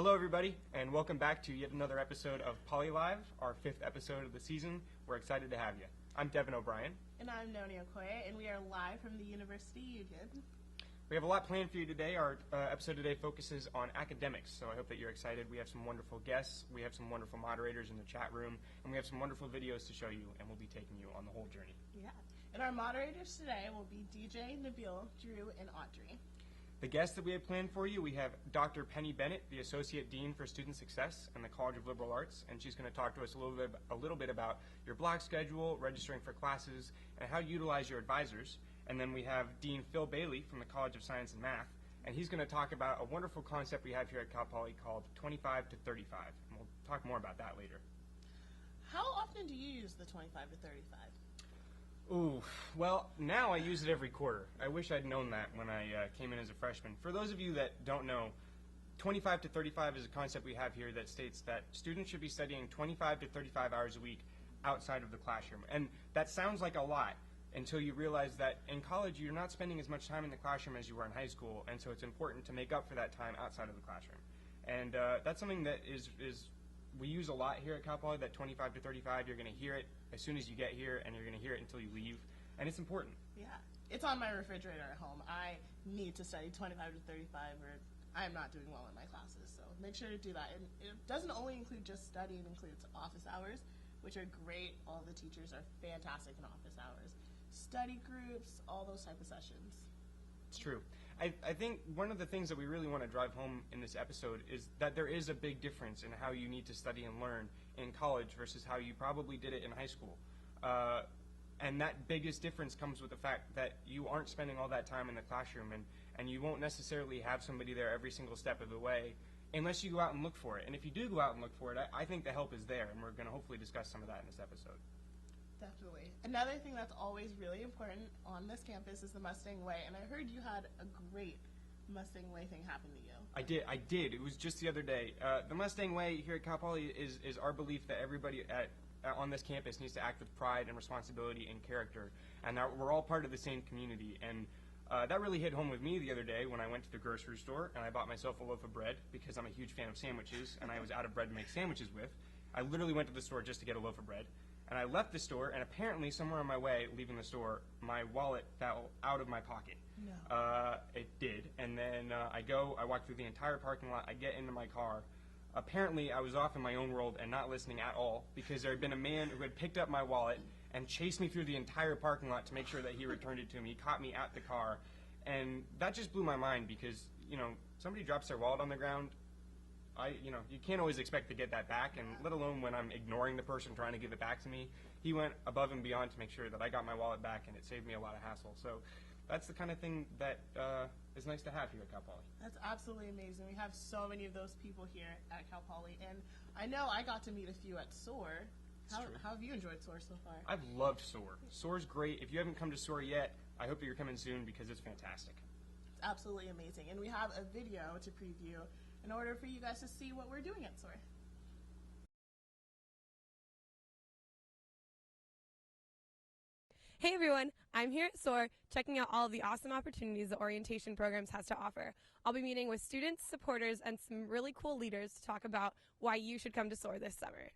Hello everybody, and welcome back to yet another episode of Poly Live, our 5th episode of the season. We're excited to have you. I'm Devin O'Brien. And I'm Noni Okoye, and we are live from the University Union. We have a lot planned for you today. Our episode today focuses on academics, so I hope that you're excited. We have some wonderful guests, we have some wonderful moderators in the chat room, and we have some wonderful videos to show you, and we'll be taking you on the whole journey. Yeah, and our moderators today will be DJ, Nabil, Drew, and Audrey. The guests that we have planned for you, we have Dr. Penny Bennett, the Associate Dean for Student Success in the College of Liberal Arts, and she's going to talk to us a little bit about your block schedule, registering for classes, and how to utilize your advisors. And then we have Dean Phil Bailey from the College of Science and Math, and he's going to talk about a wonderful concept we have here at Cal Poly called 25 to 35, and we'll talk more about that later. How often do you use the 25 to 35? Ooh, well, now I use it every quarter. I wish I'd known that when I came in as a freshman. For those of you that don't know, 25 to 35 is a concept we have here that states that students should be studying 25 to 35 hours a week outside of the classroom. And that sounds like a lot until you realize that in college you're not spending as much time in the classroom as you were in high school, and so it's important to make up for that time outside of the classroom. And that's something that we use a lot here at Cal Poly, that 25 to 35. You're going to hear it as soon as you get here, and you're going to hear it until you leave, and it's important. Yeah, it's on my refrigerator at home. I need to study 25 to 35 or I'm not doing well in my classes, so make sure to do that. And it doesn't only include just study, it includes office hours, which are great. All the teachers are fantastic in office hours. Study groups, all those type of sessions. It's true. I think one of the things that we really want to drive home in this episode is that there is a big difference in how you need to study and learn in college versus how you probably did it in high school. And that biggest difference comes with the fact that you aren't spending all that time in the classroom, and you won't necessarily have somebody there every single step of the way unless you go out and look for it. And if you do go out and look for it, I think the help is there, and we're going to hopefully discuss some of that in this episode. Definitely. Another thing that's always really important on this campus is the Mustang Way, and I heard you had a great Mustang Way thing happen to you. I did. It was just the other day. The Mustang Way here at Cal Poly is our belief that everybody on this campus needs to act with pride and responsibility and character, and that we're all part of the same community. And that really hit home with me the other day when I went to the grocery store and I bought myself a loaf of bread because I'm a huge fan of sandwiches, and I was out of bread to make sandwiches with. I literally went to the store just to get a loaf of bread. And I left the store, and apparently somewhere on my way, leaving the store, my wallet fell out of my pocket. No. It did. And then I walk through the entire parking lot, I get into my car. Apparently I was off in my own world and not listening at all, because there had been a man who had picked up my wallet and chased me through the entire parking lot to make sure that he returned it to me. He caught me at the car. And that just blew my mind because, somebody drops their wallet on the ground, you can't always expect to get that back, and let alone when I'm ignoring the person trying to give it back to me. He went above and beyond to make sure that I got my wallet back, and it saved me a lot of hassle. So that's the kind of thing that is nice to have here at Cal Poly. That's absolutely amazing. We have so many of those people here at Cal Poly, and I know I got to meet a few at Soar. How have you enjoyed Soar so far? I've loved Soar. Soar's great. If you haven't come to Soar yet, I hope that you're coming soon because it's fantastic. It's absolutely amazing, and we have a video to preview in order for you guys to see what we're doing at Soar. Hey everyone, I'm here at Soar, checking out all of the awesome opportunities the orientation programs has to offer. I'll be meeting with students, supporters, and some really cool leaders to talk about why you should come to Soar this summer.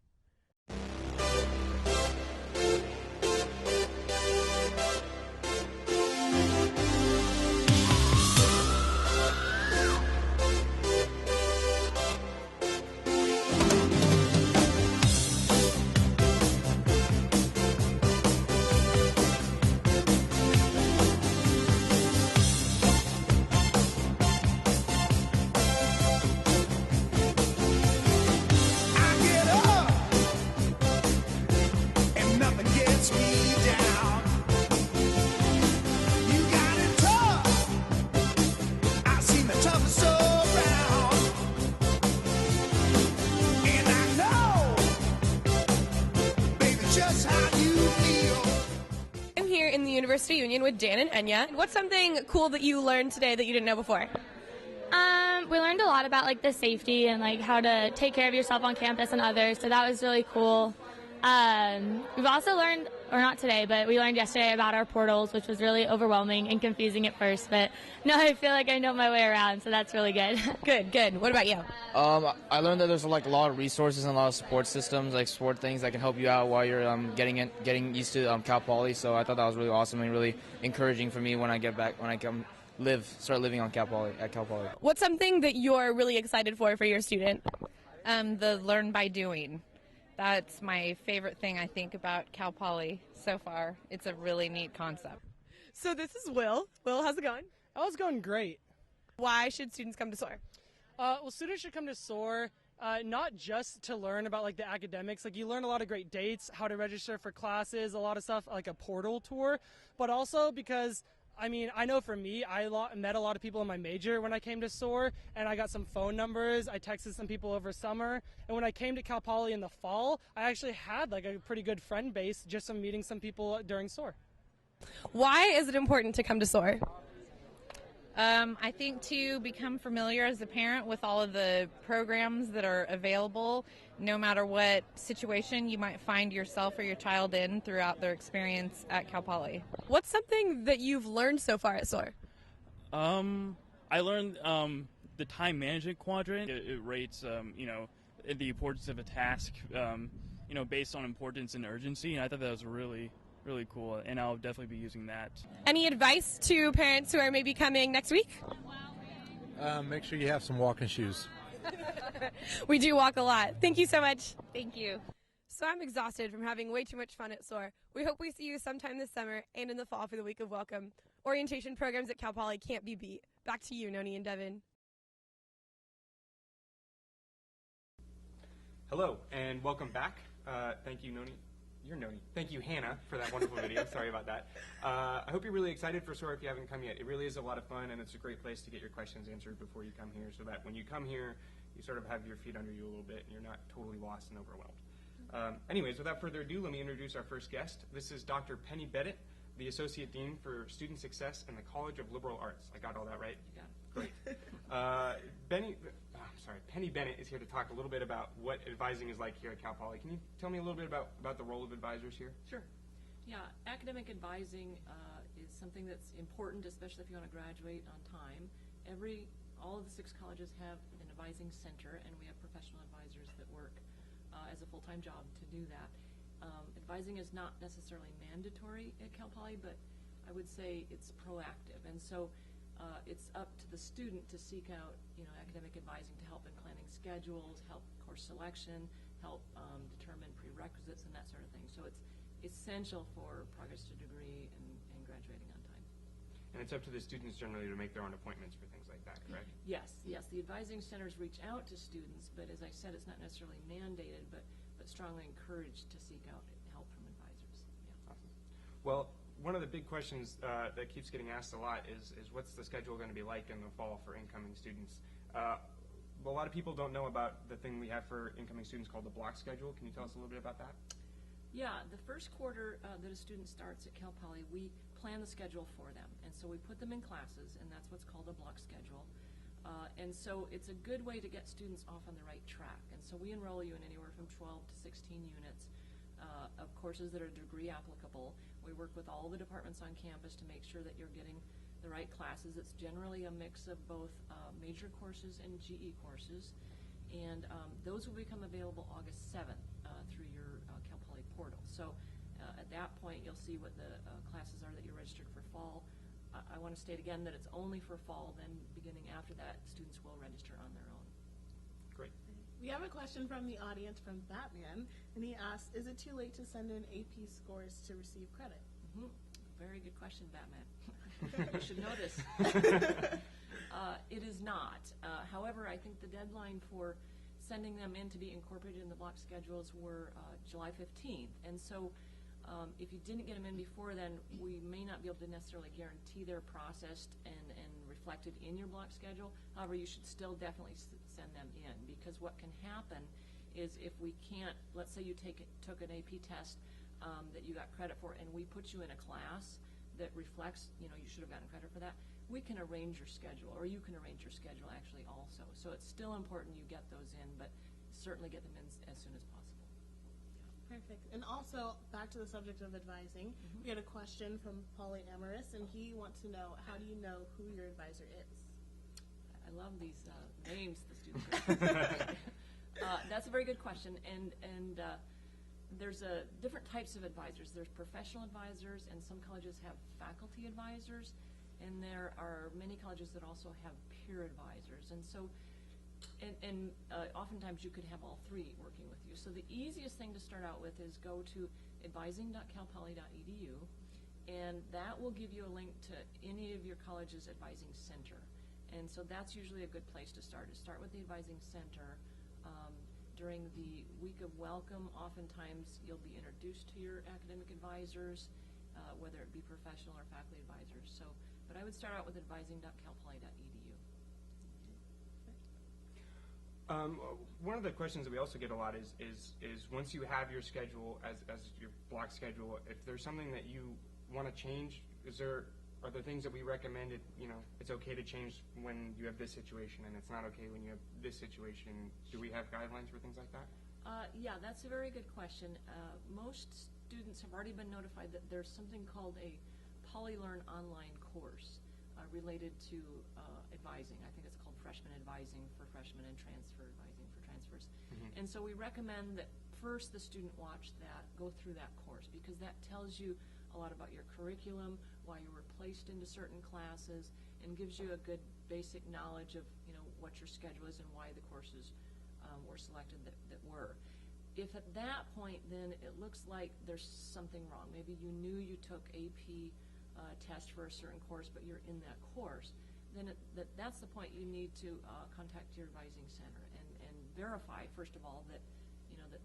University Union with Dan and Enya. What's something cool that you learned today that you didn't know before? We learned a lot about the safety and how to take care of yourself on campus and others, so that was really cool. We've also learned or not today, but we learned yesterday about our portals, which was really overwhelming and confusing at first. But no, I feel like I know my way around, so that's really good. Good. What about you? I learned that there's like a lot of resources and a lot of support systems, like support things that can help you out while you're getting used to Cal Poly. So I thought that was really awesome and really encouraging for me when I get back, when I start living on Cal Poly. What's something that you're really excited for your student? The learn by doing. That's my favorite thing I think about Cal Poly so far. It's a really neat concept. So this is Will. Will, how's it going? Oh, it's going great. Why should students come to Soar? Well, students should come to Soar, not just to learn about like the academics. Like you learn a lot of great dates, how to register for classes, a lot of stuff like a portal tour, but also because I mean, I know for me, I met a lot of people in my major when I came to Soar, and I got some phone numbers. I texted some people over summer, and when I came to Cal Poly in the fall, I actually had like a pretty good friend base just from meeting some people during Soar. Why is it important to come to Soar? I think to become familiar as a parent with all of the programs that are available, no matter what situation you might find yourself or your child in throughout their experience at Cal Poly. What's something that you've learned so far at Soar? I learned the time management quadrant. It rates, the importance of a task, based on importance and urgency, and I thought that was really cool, and I'll definitely be using that. Any advice to parents who are maybe coming next week? Make sure you have some walking shoes. We do walk a lot. Thank you so much. Thank you. So I'm exhausted from having way too much fun at Soar. We hope we see you sometime this summer and in the fall for the week of welcome. Orientation programs at Cal Poly can't be beat. Back to you, Noni and Devin. Hello, and welcome back. Thank you, Noni. You're Noni. Thank you, Hannah, for that wonderful video. Sorry about that. I hope you're really excited for Soar if you haven't come yet. It really is a lot of fun, and it's a great place to get your questions answered before you come here, so that when you come here, you sort of have your feet under you a little bit, and you're not totally lost and overwhelmed. Anyways, without further ado, let me introduce our first guest. This is Dr. Penny Bennett, the Associate Dean for Student Success in the College of Liberal Arts. I got all that right? You got it. Great. Penny Bennett is here to talk a little bit about what advising is like here at Cal Poly. Can you tell me a little bit about the role of advisors here? Sure. Yeah, academic advising is something that's important, especially if you want to graduate on time. All of the 6 colleges have an advising center, and we have professional advisors that work as a full-time job to do that. Advising is not necessarily mandatory at Cal Poly, but I would say it's proactive, and so it's up to the student to seek out, academic advising to help in planning schedules, help course selection, help determine prerequisites and that sort of thing. So it's essential for progress to degree and graduating on time. And it's up to the students generally to make their own appointments for things like that, correct? Yes. The advising centers reach out to students, but as I said, it's not necessarily mandated, but strongly encouraged to seek out help from advisors. Yeah. Awesome. Well, one of the big questions that keeps getting asked a lot is what's the schedule going to be like in the fall for incoming students? A lot of people don't know about the thing we have for incoming students called the block schedule. Can you tell us a little bit about that? Yeah, the first quarter that a student starts at Cal Poly, we plan the schedule for them. And so we put them in classes, and that's what's called a block schedule. And so it's a good way to get students off on the right track. And so we enroll you in anywhere from 12 to 16 units of courses that are degree applicable. We work with all the departments on campus to make sure that you're getting the right classes. It's generally a mix of both major courses and GE courses. And those will become available August 7th through your Cal Poly portal. So at that point, you'll see what the classes are that you're registered for fall. I want to state again that it's only for fall, then beginning after that, students will register on their own. Great. We have a question from the audience from Batman, and he asks, is it too late to send in AP scores to receive credit? Mm-hmm. Very good question, Batman. You should know this. It is not. However, I think the deadline for sending them in to be incorporated in the block schedules were July 15th. And so if you didn't get them in before then, we may not be able to necessarily guarantee they're processed and reflected in your block schedule. However, you should still definitely send them in, because what can happen is if we can't, let's say you took an AP test that you got credit for, and we put you in a class that reflects, you should have gotten credit for that, we can arrange your schedule, or you can arrange your schedule actually also. So it's still important you get those in, but certainly get them in as soon as possible. Perfect. And also, back to the subject of advising, we had a question from Polyamorous, and he wants to know, how do you know who your advisor is? I love these names the students are. That's a very good question, and there's different types of advisors. There's professional advisors, and some colleges have faculty advisors, and there are many colleges that also have peer advisors. And so, oftentimes you could have all three working with you. So the easiest thing to start out with is go to advising.calpoly.edu, and that will give you a link to any of your college's advising center. And so that's usually a good place to start with the advising center. During the week of welcome, oftentimes you'll be introduced to your academic advisors, whether it be professional or faculty advisors. So, but I would start out with advising.calpoly.edu. One of the questions that we also get a lot is once you have your schedule as your block schedule, if there's something that you want to change, are there things that we recommend it's okay to change when you have this situation and it's not okay when you have this situation? Do we have guidelines for things like that? Yeah, that's a very good question. Most students have already been notified that there's something called a PolyLearn online course related to advising. I think it's called freshman advising for freshmen and transfer advising for transfers. And so we recommend that first the student watch that, go through that course, because that tells you a lot about your curriculum, why you were placed into certain classes, and gives you a good basic knowledge of what your schedule is and why the courses were selected that were. If at that point then it looks like there's something wrong, maybe you knew you took AP test for a certain course, but you're in that course, then that's the point you need to contact your advising center and verify, first of all, that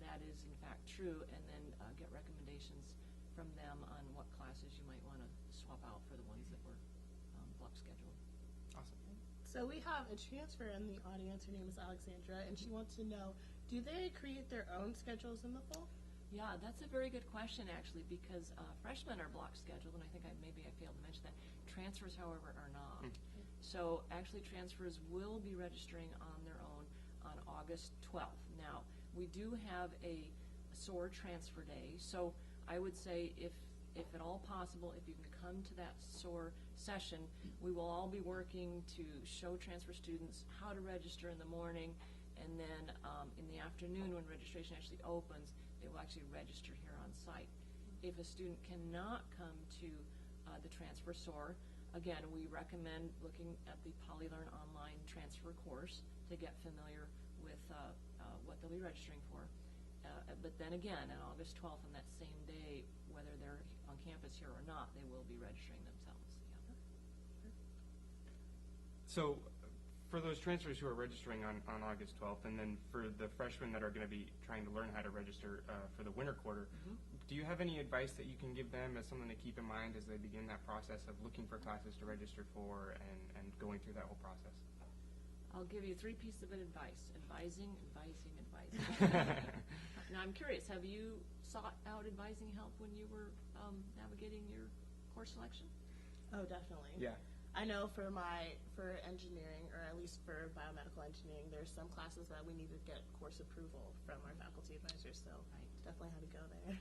that is in fact true, and then get recommendations from them on what classes you might want to swap out for the ones that were block scheduled. Awesome. So we have a transfer in the audience. Her name is Alexandra, and she wants to know, do they create their own schedules in the fall? Yeah, that's a very good question, actually, because freshmen are block scheduled, and I think maybe I failed to mention that. Transfers, however, are not. So actually transfers will be registering on their own on August 12th. Now, we do have a Soar transfer day, so I would say if at all possible, if you can come to that Soar session, we will all be working to show transfer students how to register in the morning, and then in the afternoon when registration actually opens, they will actually register here on site. If a student cannot come to the transfer Soar, again, we recommend looking at the PolyLearn online transfer course to get familiar with what they'll be registering for. But then again, on August 12th, on that same day, whether they're on campus here or not, they will be registering themselves. Yeah. So for those transfers who are registering on August 12th, and then for the freshmen that are going to be trying to learn how to register for the winter quarter, do you have any advice that you can give them as something to keep in mind as they begin that process of looking for classes to register for and going through that whole process? I'll give you 3 pieces of advice. Advising. Now, I'm curious, have you sought out advising help when you were navigating your course selection? Oh, definitely. Yeah. I know for engineering, or at least for biomedical engineering, there's some classes that we need to get course approval from our faculty advisors, so definitely had to go there.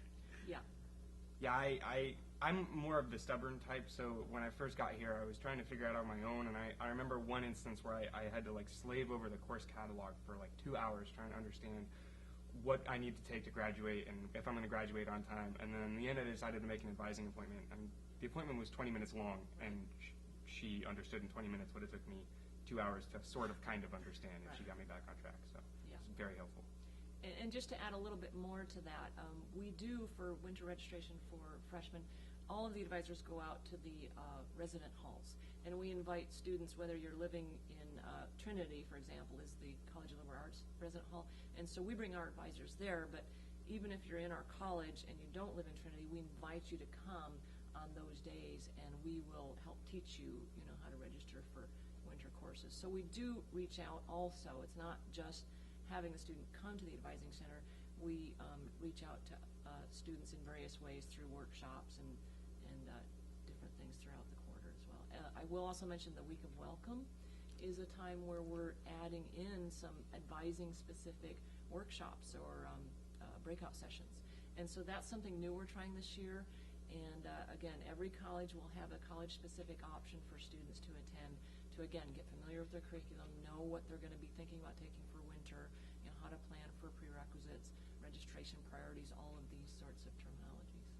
Yeah. Yeah, I'm more of the stubborn type, so when I first got here, I was trying to figure it out on my own, and I remember one instance where I had to slave over the course catalog for 2 hours trying to understand what I need to take to graduate and if I'm going to graduate on time. And then in the end, I decided to make an advising appointment, and the appointment was 20 minutes long, and she understood in 20 minutes what it took me 2 hours to kind of understand, and she got me back on track, so Yeah. it's very helpful. And just to add a little bit more to that, we do, for winter registration for freshmen, all of the advisors go out to the resident halls, and we invite students, whether you're living in Trinity, for example, is the College of Liberal Arts resident hall, and so we bring our advisors there, but even if you're in our college and you don't live in Trinity, we invite you to come on those days, and we will help teach you, how to register for winter courses. So we do reach out also. It's not just having the student come to the advising center. We reach out to students in various ways through workshops and different things throughout the quarter as well. I will also mention the week of welcome is a time where we're adding in some advising specific workshops or breakout sessions. And so that's something new we're trying this year. And again, every college will have a college-specific option for students to attend to, again, get familiar with their curriculum, know what they're going to be thinking about taking for winter, you know, how to plan for prerequisites, registration priorities, all of these sorts of terminologies.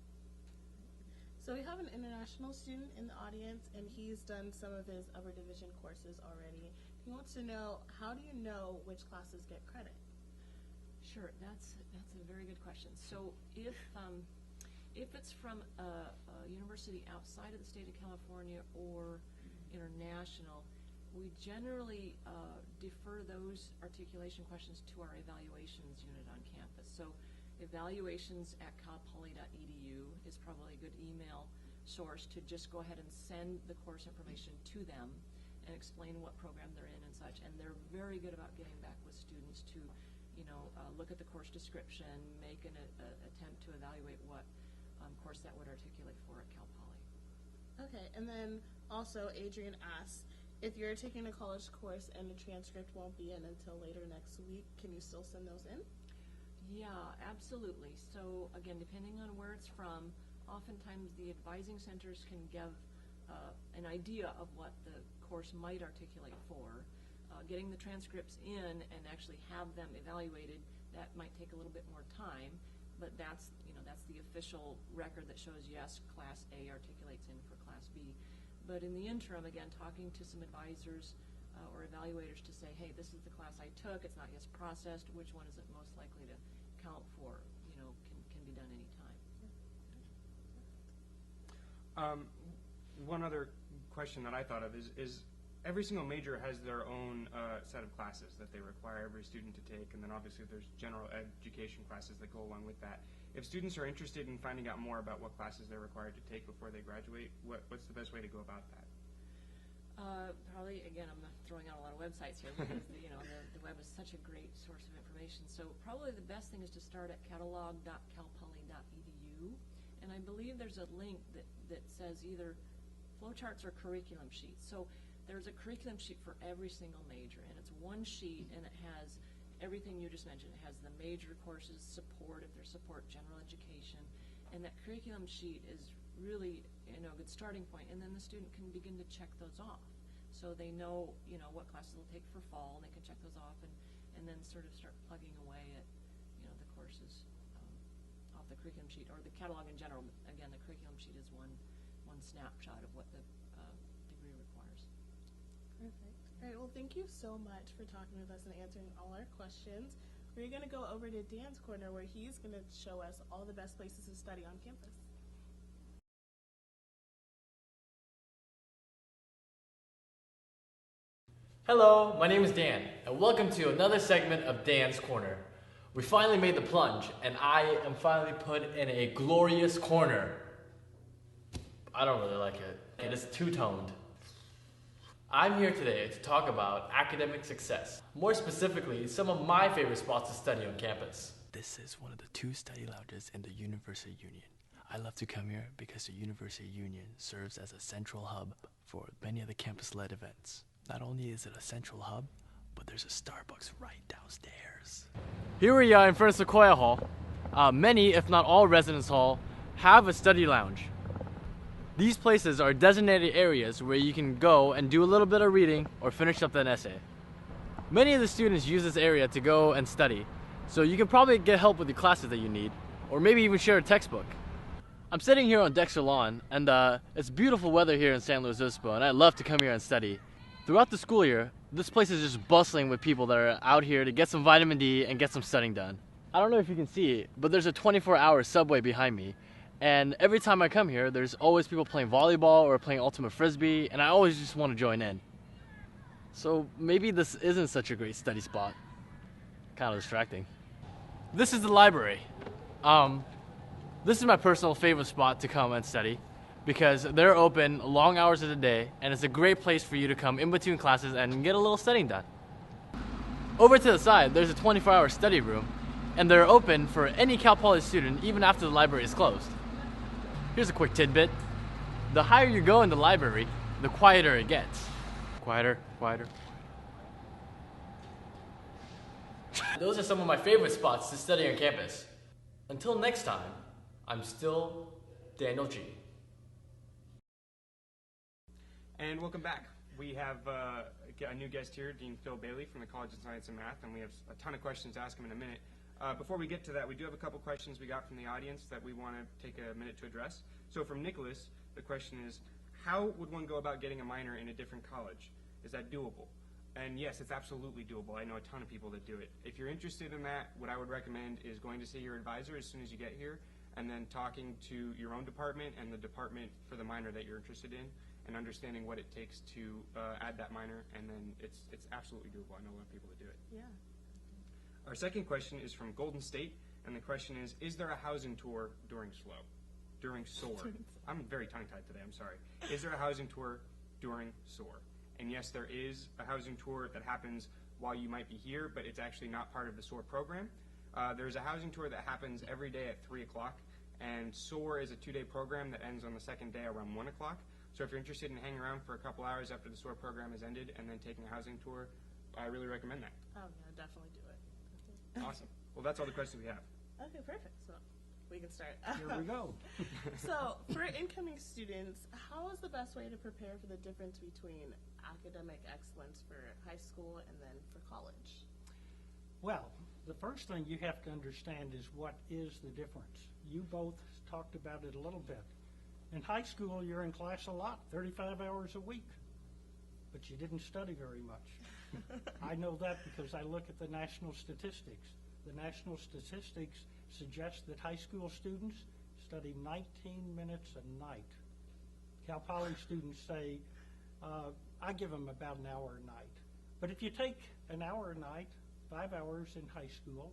So we have an international student in the audience, and he's done some of his upper division courses already. He wants to know, how do you know which classes get credit? Sure, that's a very good question. So if it's from a university outside of the state of California or international, we generally defer those articulation questions to our evaluations unit on campus. So evaluations at calpoly.edu is probably a good email source to just go ahead and send the course information to them and explain what program they're in and such. And they're very good about getting back with students to, you know, look at the course description, make an attempt to evaluate what course that would articulate for at Cal Poly. Okay, and then also Adrian asks, if you're taking a college course and the transcript won't be in until later next week, can you still send those in? Yeah, absolutely. So again, depending on where it's from, oftentimes the advising centers can give an idea of what the course might articulate for. Getting the transcripts in and actually have them evaluated, that might take a little bit more time, but that's the official record that shows yes, Class A articulates in for Class B. But in the interim, again, talking to some advisors or evaluators to say, hey, this is the class I took, it's not yet processed, which one is it most likely to count for, you know, can be done anytime. One other question that I thought of is every single major has their own set of classes that they require every student to take, and then obviously there's general education classes that go along with that. If students are interested in finding out more about what classes they're required to take before they graduate, what's the best way to go about that? Probably, again, I'm not throwing out a lot of websites here because the web is such a great source of information. So probably the best thing is to start at catalog.calpoly.edu, and I believe there's a link that says either flowcharts or curriculum sheets. So there's a curriculum sheet for every single major, and it's one sheet, and it has everything you just mentioned. It has the major courses, support, if there's support, general education, and that curriculum sheet is really, you know, a good starting point, and then the student can begin to check those off. So they know, you know, what classes they'll take for fall, and they can check those off, and then sort of start plugging away at, you know, the courses off the curriculum sheet, or the catalog in general. Again, the curriculum sheet is one snapshot of what the degree requires. Perfect. All right, well, thank you so much for talking with us and answering all our questions. We're going to go over to Dan's corner where he's going to show us all the best places to study on campus. Hello, my name is Dan, and welcome to another segment of Dan's Corner. We finally made the plunge, and I am finally put in a glorious corner. I don't really like it. It is two-toned. I'm here today to talk about academic success. More specifically, some of my favorite spots to study on campus. This is one of the 2 study lounges in the University Union. I love to come here because the University Union serves as a central hub for many of the campus-led events. Not only is it a central hub, but there's a Starbucks right downstairs. Here we are in front of Sequoia Hall. Many, if not all, residence hall have a study lounge. These places are designated areas where you can go and do a little bit of reading or finish up an essay. Many of the students use this area to go and study, so you can probably get help with the classes that you need, or maybe even share a textbook. I'm sitting here on Dexter Lawn, and it's beautiful weather here in San Luis Obispo, and I love to come here and study. Throughout the school year, this place is just bustling with people that are out here to get some vitamin D and get some studying done. I don't know if you can see it, but there's a 24-hour subway behind me. And every time I come here, there's always people playing volleyball or playing ultimate frisbee, and I always just want to join in. So maybe this isn't such a great study spot. Kind of distracting. This is the library. This is my personal favorite spot to come and study because they're open long hours of the day, and it's a great place for you to come in between classes and get a little studying done. Over to the side, there's a 24-hour study room, and they're open for any Cal Poly student even after the library is closed. Here's a quick tidbit. The higher you go in the library, the quieter it gets. Quieter, quieter. Those are some of my favorite spots to study on campus. Until next time, I'm still Daniel G. And welcome back. We have a new guest here, Dean Phil Bailey from the College of Science and Math, and we have a ton of questions to ask him in a minute. Before we get to that, we do have a couple questions we got from the audience that we want to take a minute to address. So from Nicholas, the question is, how would one go about getting a minor in a different college? Is that doable? And yes, it's absolutely doable. I know a ton of people that do it. If you're interested in that, what I would recommend is going to see your advisor as soon as you get here, and then talking to your own department and the department for the minor that you're interested in, and understanding what it takes to add that minor, and then it's absolutely doable. I know a lot of people that do it. Yeah. Our second question is from Golden State, and the question is there a housing tour during SOAR? I'm very tongue-tied today, I'm sorry. Is there a housing tour during SOAR? And yes, there is a housing tour that happens while you might be here, but it's actually not part of the SOAR program. There's a housing tour that happens every day at 3 o'clock, and SOAR is a 2-day program that ends on the second day around 1 o'clock. So if you're interested in hanging around for a couple hours after the SOAR program has ended and then taking a housing tour, I really recommend that. Oh, yeah, definitely do it. Awesome. Well, that's all the questions we have. Okay, perfect. So we can start. Here we go. So for incoming students, how is the best way to prepare for the difference between academic excellence for high school and then for college? Well, the first thing you have to understand is what is the difference. You both talked about it a little bit. In high school, you're in class a lot, 35 hours a week, but you didn't study very much. I know that because I look at the national statistics. The national statistics suggest that high school students study 19 minutes a night. Cal Poly students say, I give them about an hour a night. But if you take an hour a night, 5 hours in high school,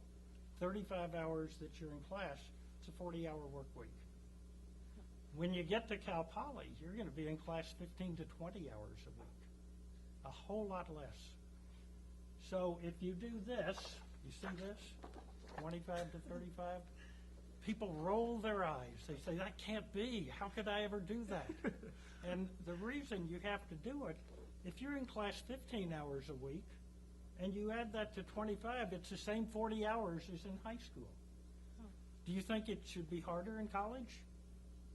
35 hours that you're in class, it's a 40-hour work week. When you get to Cal Poly, you're going to be in class 15 to 20 hours a week, a whole lot less. So if you do this, you see this, 25 to 35, people roll their eyes. They say, that can't be. How could I ever do that? And the reason you have to do it, if you're in class 15 hours a week and you add that to 25, it's the same 40 hours as in high school. Do you think it should be harder in college?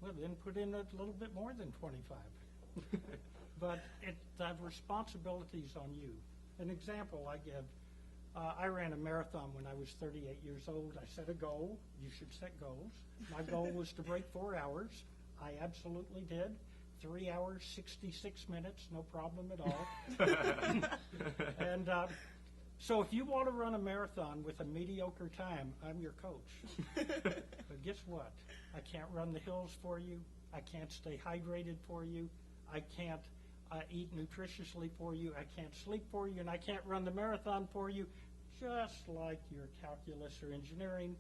Well, then put in a little bit more than 25. But the responsibility's on you. An example I give, I ran a marathon when I was 38 years old. I set a goal. You should set goals. My goal was to break 4 hours. I absolutely did. 3 hours, 66 minutes, no problem at all. And so if you want to run a marathon with a mediocre time, I'm your coach. But guess what? I can't run the hills for you. I can't stay hydrated for you. I can't eat nutritiously for you. I can't sleep for you. And I can't run the marathon for you. Just like your calculus or engineering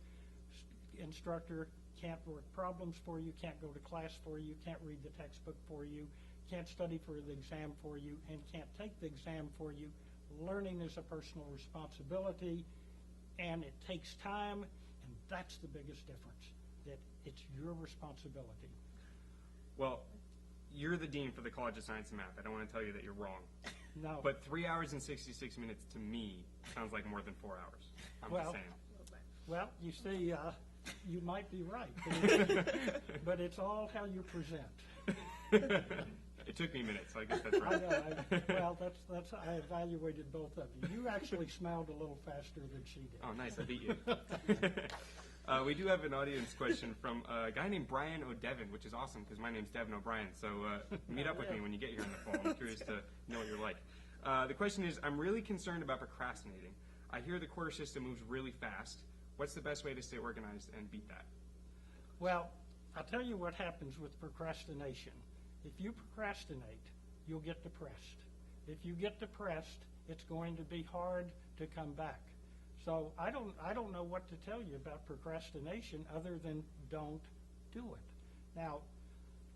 instructor can't work problems for you, can't go to class for you, can't read the textbook for you, can't study for the exam for you, and can't take the exam for you. Learning is a personal responsibility, and it takes time, and that's the biggest difference, that it's your responsibility. Well, you're the dean for the College of Science and Math. I don't want to tell you that you're wrong. No. But 3 hours and 66 minutes to me sounds like more than 4 hours. I'm just saying. Well, you see, you might be right, but it's all how you present. It took me minutes, so I guess that's right. Well, that's I evaluated both of you. You actually smiled a little faster than she did. Oh, nice, I beat you. We do have an audience question from a guy named Brian O'Devin, which is awesome because my name's Devin O'Brien, so meet up with me when you get here in the fall. I'm curious to know what you're like. The question is, I'm really concerned about procrastinating. I hear the quarter system moves really fast. What's the best way to stay organized and beat that? Well, I'll tell you what happens with procrastination. If you procrastinate, you'll get depressed. If you get depressed, it's going to be hard to come back. So I don't know what to tell you about procrastination other than don't do it. Now,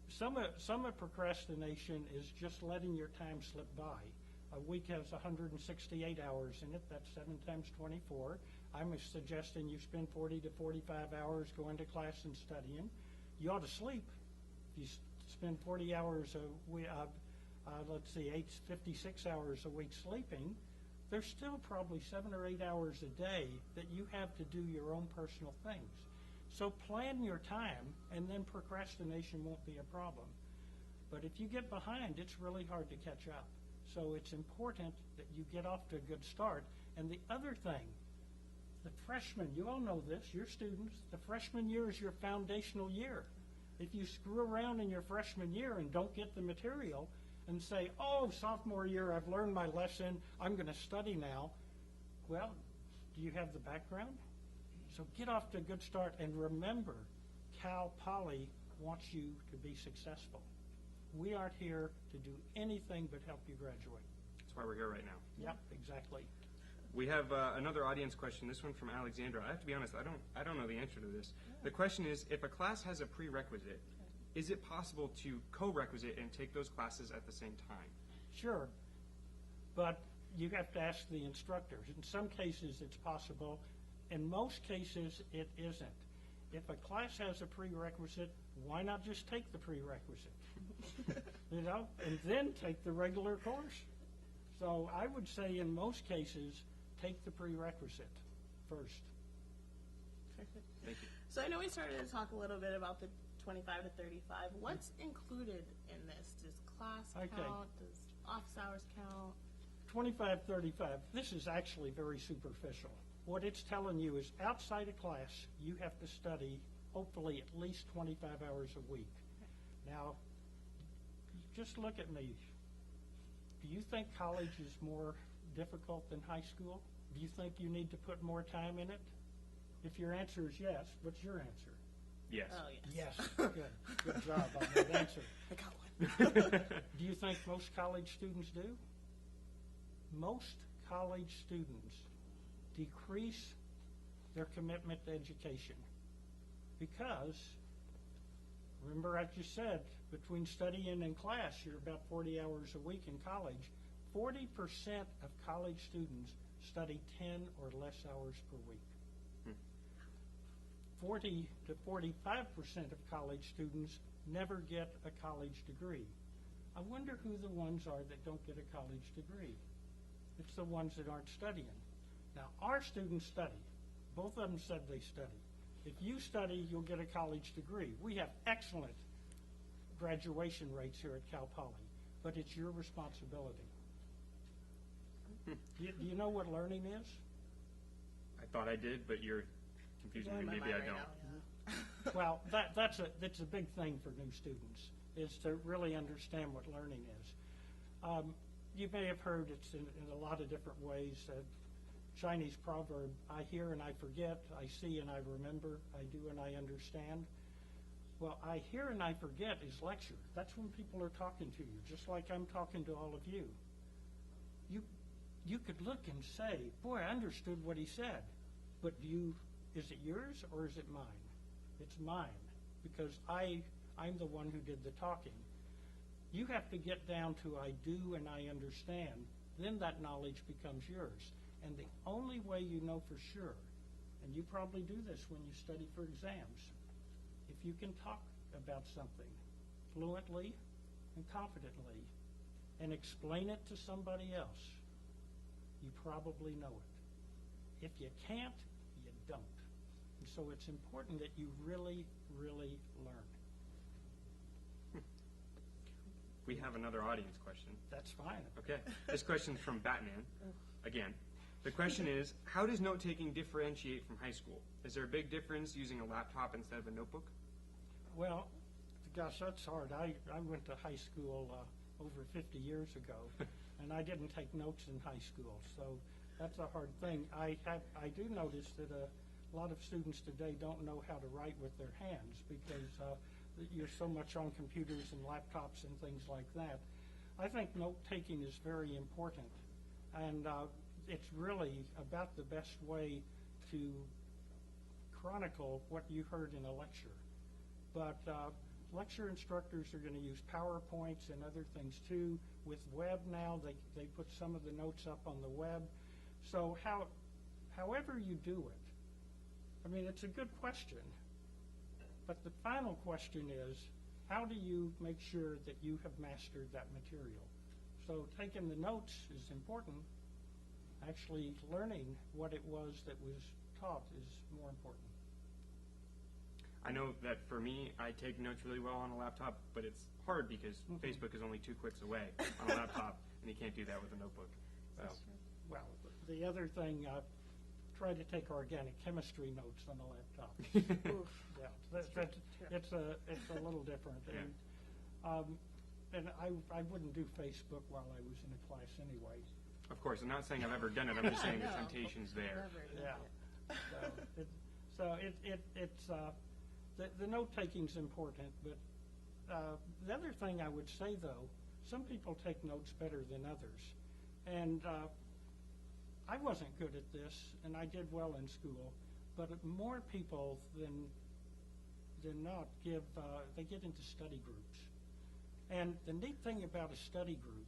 some of procrastination is just letting your time slip by. A week has 168 hours in it. That's 7 times 24. I'm suggesting you spend 40 to 45 hours going to class and studying. You ought to sleep. If you spend 40 hours a week, 56 hours a week sleeping, there's still probably 7 or 8 hours a day that you have to do your own personal things. So plan your time, and then procrastination won't be a problem. But if you get behind, it's really hard to catch up. So it's important that you get off to a good start. And the other thing, the freshmen, you all know this, you're students, the freshman year is your foundational year. If you screw around in your freshman year and don't get the material and say, oh, sophomore year, I've learned my lesson, I'm going to study now, well, do you have the background? So get off to a good start, and remember, Cal Poly wants you to be successful. We aren't here to do anything but help you graduate. That's why we're here right now. Yep, exactly. We have another audience question. This one from Alexandra. I have to be honest. I don't know the answer to this. The question is, if a class has a prerequisite, is it possible to co-requisite and take those classes at the same time? Sure, but you have to ask the instructors. In some cases, it's possible. In most cases, it isn't. If a class has a prerequisite, why not just take the prerequisite? You know, and then take the regular course. So I would say in most cases, take the prerequisite first. Perfect. Thank you. So I know we started to talk a little bit about the 25 to 35. What's included in this? Does class count? Does office hours count? 25, 35, this is actually very superficial. What it's telling you is outside of class, you have to study hopefully at least 25 hours a week. Now, just look at me. Do you think college is more difficult than high school? Do you think you need to put more time in it? If your answer is yes, what's your answer? Yes. Oh, yes. Yes. Good job on that answer. I got one. Do you think most college students do? Most college students decrease their commitment to education because, remember I just said, between studying and class, you're about 40 hours a week in college. 40% of college students study 10 or less hours per week. 40 to 45% of college students never get a college degree. I wonder who the ones are that don't get a college degree. It's the ones that aren't studying. Now, our students study. Both of them said they study. If you study, you'll get a college degree. We have excellent graduation rates here at Cal Poly, but it's your responsibility. Do you know what learning is? I thought I did, but you're confusing me. Maybe I don't. Well, that's a big thing for new students, is to really understand what learning is. You may have heard it's in a lot of different ways. Chinese proverb, I hear and I forget, I see and I remember, I do and I understand. Well, I hear and I forget is lecture. That's when people are talking to you, just like I'm talking to all of you. You could look and say, boy, I understood what he said, but is it yours or is it mine? It's mine, because I'm the one who did the talking. You have to get down to I do and I understand, then that knowledge becomes yours. And the only way you know for sure, and you probably do this when you study for exams, if you can talk about something fluently and confidently and explain it to somebody else, you probably know it. If you can't, you don't. And so it's important that you really, really learn. We have another audience question. That's fine. Okay. This question's from Batman. Again. The question is, how does note-taking differentiate from high school? Is there a big difference using a laptop instead of a notebook? Well, gosh, that's hard. I went to high school over 50 years ago, and I didn't take notes in high school, so that's a hard thing. I do notice that a lot of students today don't know how to write with their hands because you're so much on computers and laptops and things like that. I think note-taking is very important, and it's really about the best way to chronicle what you heard in a lecture. But lecture instructors are going to use PowerPoints and other things too. With web now, they put some of the notes up on the web. So however you do it, I mean, it's a good question. But the final question is, how do you make sure that you have mastered that material? So taking the notes is important. Actually learning what it was that was taught is more important. I know that for me, I take notes really well on a laptop, but it's hard because Facebook is only 2 clicks away on a laptop, and you can't do that with a notebook. So. Well, the other thing, try to take organic chemistry notes on a laptop. Yeah, it's a little different. Yeah. And I wouldn't do Facebook while I was in a class anyway. Of course, I'm not saying I've ever done it. I'm just saying the temptation's there. Yeah. It's the note taking's important, but the other thing I would say though, some people take notes better than others, and I wasn't good at this, and I did well in school, but more people than not they get into study groups, and the neat thing about a study group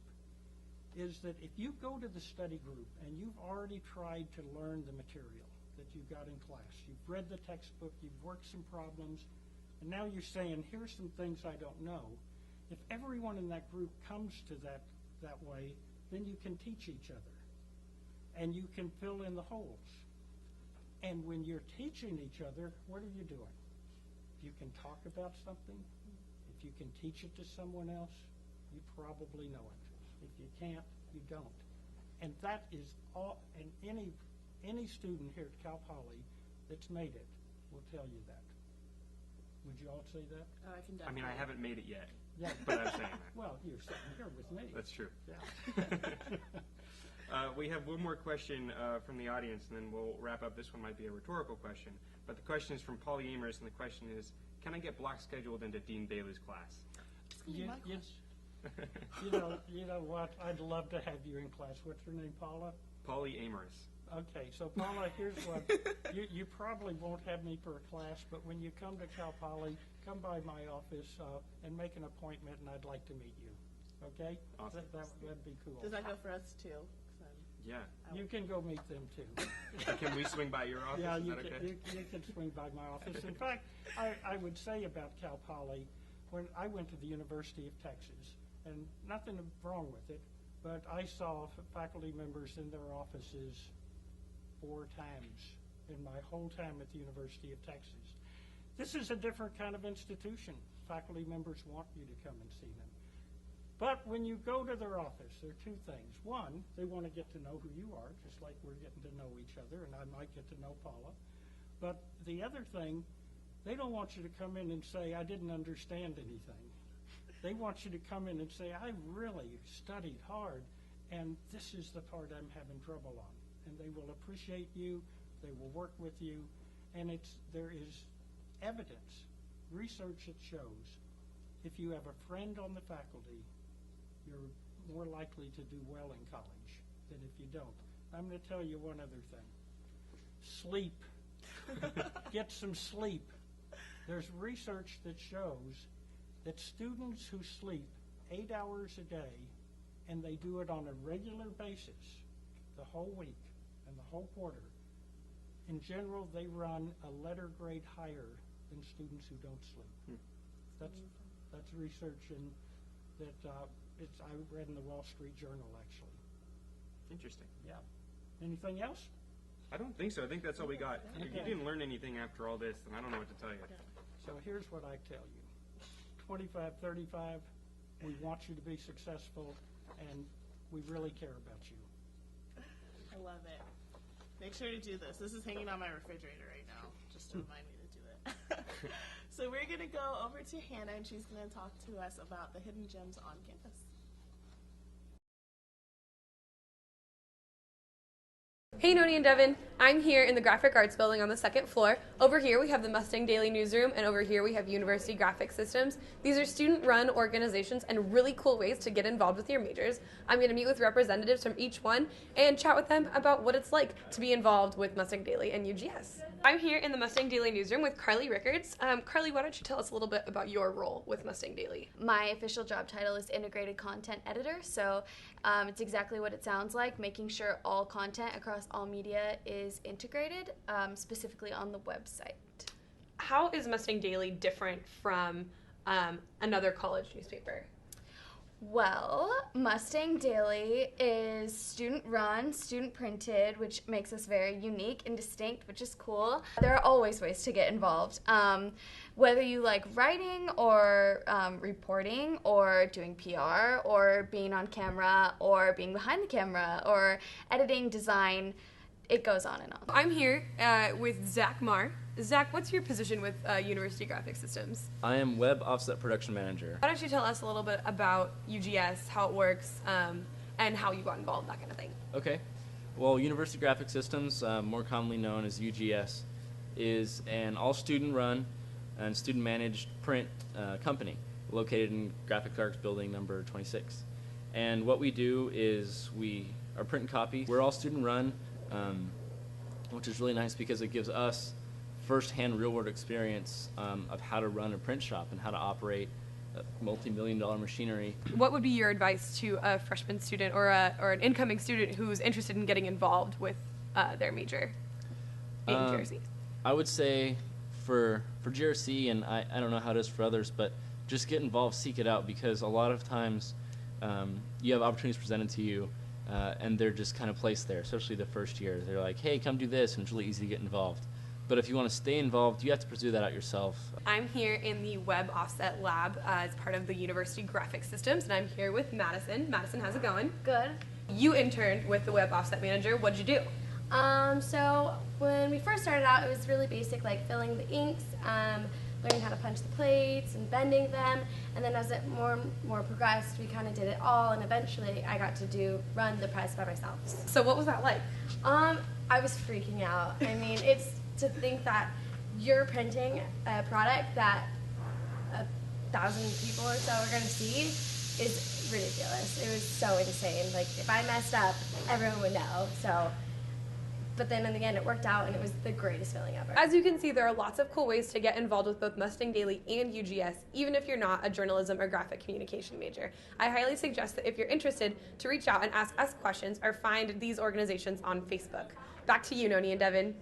is that if you go to the study group and you've already tried to learn the material that you got in class, you've read the textbook, you've worked some problems, and now you're saying, here's some things I don't know. If everyone in that group comes to that way, then you can teach each other, and you can fill in the holes. And when you're teaching each other, what are you doing? If you can talk about something, if you can teach it to someone else, you probably know it. If you can't, you don't. And that is all, and any student here at Cal Poly that's made it will tell you that. Would you all say that? Oh, I can definitely. I mean, I haven't made it yet, yeah. But I'm saying that. Well, you're sitting here with me. That's true. Yeah. We have one more question from the audience, and then we'll wrap up. This one might be a rhetorical question, but the question is from Polly Amers, and the question is, can I get block scheduled into Dean Bailey's class? You know what? I'd love to have you in class. What's your name, Paula? Polly Amers. Okay, so Paula, here's what. You probably won't have me for a class, but when you come to Cal Poly, come by my office and make an appointment, and I'd like to meet you. Okay? Awesome. That'd be cool. Does that go for us too? Yeah. You can go meet them too. Can we swing by your office? Yeah, is you that can, okay? you can swing by my office. In fact, I would say about Cal Poly, when I went to the University of Texas, and nothing wrong with it, but I saw faculty members in their offices 4 times in my whole time at the University of Texas. This is a different kind of institution. Faculty members want you to come and see them. But when you go to their office, there are 2 things. One, they want to get to know who you are, just like we're getting to know each other, and I might get to know Paula. But the other thing, they don't want you to come in and say, I didn't understand anything. They want you to come in and say, I really studied hard, and this is the part I'm having trouble on. And they will appreciate you, they will work with you, and there is evidence, research that shows, if you have a friend on the faculty, you're more likely to do well in college than if you don't. I'm going to tell you one other thing. Sleep. Get some sleep. There's research that shows that students who sleep 8 hours a day, and they do it on a regular basis, the whole week and the whole quarter, in general, they run a letter grade higher than students who don't sleep. That's research that I read in the Wall Street Journal, actually. Interesting. Yeah. Anything else? I don't think so. I think that's all we got. Okay. If you didn't learn anything after all this, then I don't know what to tell you. So here's what I tell you. 25, 35, we want you to be successful, and we really care about you. I love it. Make sure to do this. This is hanging on my refrigerator right now, just to remind me to do it. So we're going to go over to Hannah, and she's going to talk to us about the hidden gems on campus. Hey Noni and Devin, I'm here in the Graphic Arts building on the 2nd floor. Over here we have the Mustang Daily Newsroom, and over here we have University Graphic Systems. These are student-run organizations and really cool ways to get involved with your majors. I'm going to meet with representatives from each one and chat with them about what it's like to be involved with Mustang Daily and UGS. I'm here in the Mustang Daily Newsroom with Carly Rickards. Carly, why don't you tell us a little bit about your role with Mustang Daily? My official job title is Integrated Content Editor, so it's exactly what it sounds like, making sure all content across all media is integrated, specifically on the website. How is Mustang Daily different from another college newspaper? Well, Mustang Daily is student run, student printed, which makes us very unique and distinct, which is cool. There are always ways to get involved. Whether you like writing or reporting or doing PR or being on camera or being behind the camera or editing, design, it goes on and on. I'm here with Zach Marr. Zach, what's your position with University Graphic Systems? I am Web Offset Production Manager. Why don't you tell us a little bit about UGS, how it works, and how you got involved, that kind of thing. Okay. Well, University Graphic Systems, more commonly known as UGS, is an all-student run and student-managed print company located in Graphic Arts Building number 26. And what we do is we are print and copy. We're all student run, which is really nice because it gives us first-hand real-world experience of how to run a print shop and how to operate multi-million-dollar machinery. What would be your advice to a freshman student or an incoming student who's interested in getting involved with their major in Jersey? I would say for GRC, and I don't know how it is for others, but just get involved, seek it out, because a lot of times you have opportunities presented to you and they're just kind of placed there, especially the first year. They're like, hey, come do this, and it's really easy to get involved. But if you want to stay involved, you have to pursue that out yourself. I'm here in the Web Offset Lab as part of the University Graphic Systems, and I'm here with Madison. Madison, how's it going? Good. You interned with the Web Offset Manager. What'd you do? So when we first started out, it was really basic, like filling the inks, learning how to punch the plates and bending them, and then as it more progressed, we kind of did it all, and eventually I got to run the press by myself. So what was that like? I was freaking out. I mean, it's to think that you're printing a product that 1,000 people or so are going to see is ridiculous. It was so insane. Like, if I messed up, everyone would know. So, but then in the end, it worked out, and it was the greatest feeling ever. As you can see, there are lots of cool ways to get involved with both Mustang Daily and UGS, even if you're not a journalism or graphic communication major. I highly suggest that if you're interested, to reach out and ask us questions or find these organizations on Facebook. Back to you, Noni and Devin.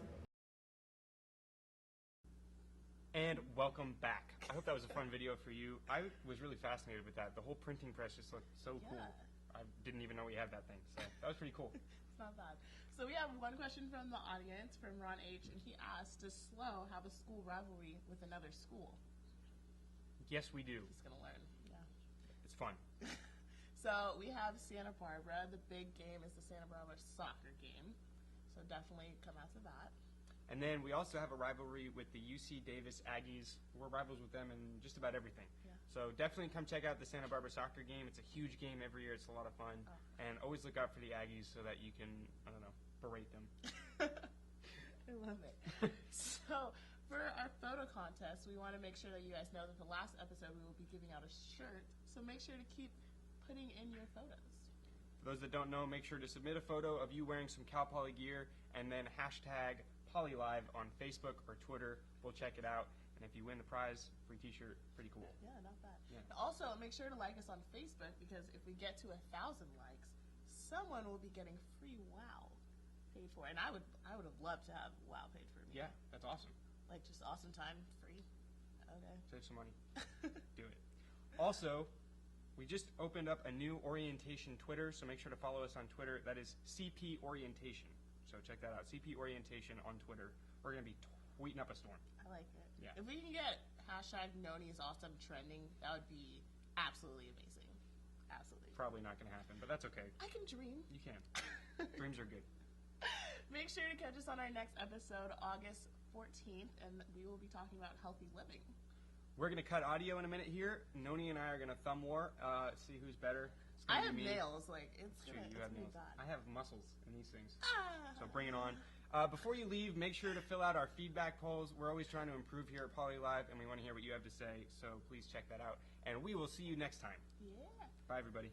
And welcome back. I hope that was a fun video for you. I was really fascinated with that. The whole printing press just looked so cool. I didn't even know we had that thing, so that was pretty cool. It's not bad. So we have one question from the audience, from Ron H., and he asked, does SLO have a school rivalry with another school? Yes, we do. He's going to learn. Yeah. It's fun. So we have Santa Barbara. The big game is the Santa Barbara soccer game. So definitely come out to that. And then we also have a rivalry with the UC Davis Aggies. We're rivals with them in just about everything. Yeah. So definitely come check out the Santa Barbara soccer game. It's a huge game every year. It's a lot of fun. And always look out for the Aggies so that you can, I don't know, berate them. I love it. So for our photo contest, we want to make sure that you guys know that the last episode we will be giving out a shirt. So make sure to keep putting in your photos. For those that don't know, make sure to submit a photo of you wearing some Cal Poly gear and then hashtag PolyLive on Facebook or Twitter. We'll check it out. And if you win the prize, free t-shirt, pretty cool. Yeah, not bad. Yeah. Also, make sure to like us on Facebook, because if we get to 1,000 likes, someone will be getting free WoW paid for. And I would have loved to have WoW paid for me. Yeah, that's awesome. Like, just awesome time, free. Okay. Save some money. Do it. Also, we just opened up a new orientation Twitter, so make sure to follow us on Twitter. That is CP Orientation. So check that out, CP Orientation on Twitter. We're going to be tweeting up a storm. I like it. Yeah. If we can get hashtag Noni is awesome trending, that would be absolutely amazing. Absolutely. Probably not going to happen, but that's okay. I can dream. You can. Dreams are good. Make sure to catch us on our next episode, August 14th, and we will be talking about healthy living. We're going to cut audio in a minute here. Noni and I are going to thumb war, see who's better. I have nails, like, it's true, gonna, you it's have gonna nails. be bad. I have muscles in these things. So bring it on. Before you leave, make sure to fill out our feedback polls. We're always trying to improve here at PolyLive, and we want to hear what you have to say, so please check that out. And we will see you next time. Yeah. Bye, everybody.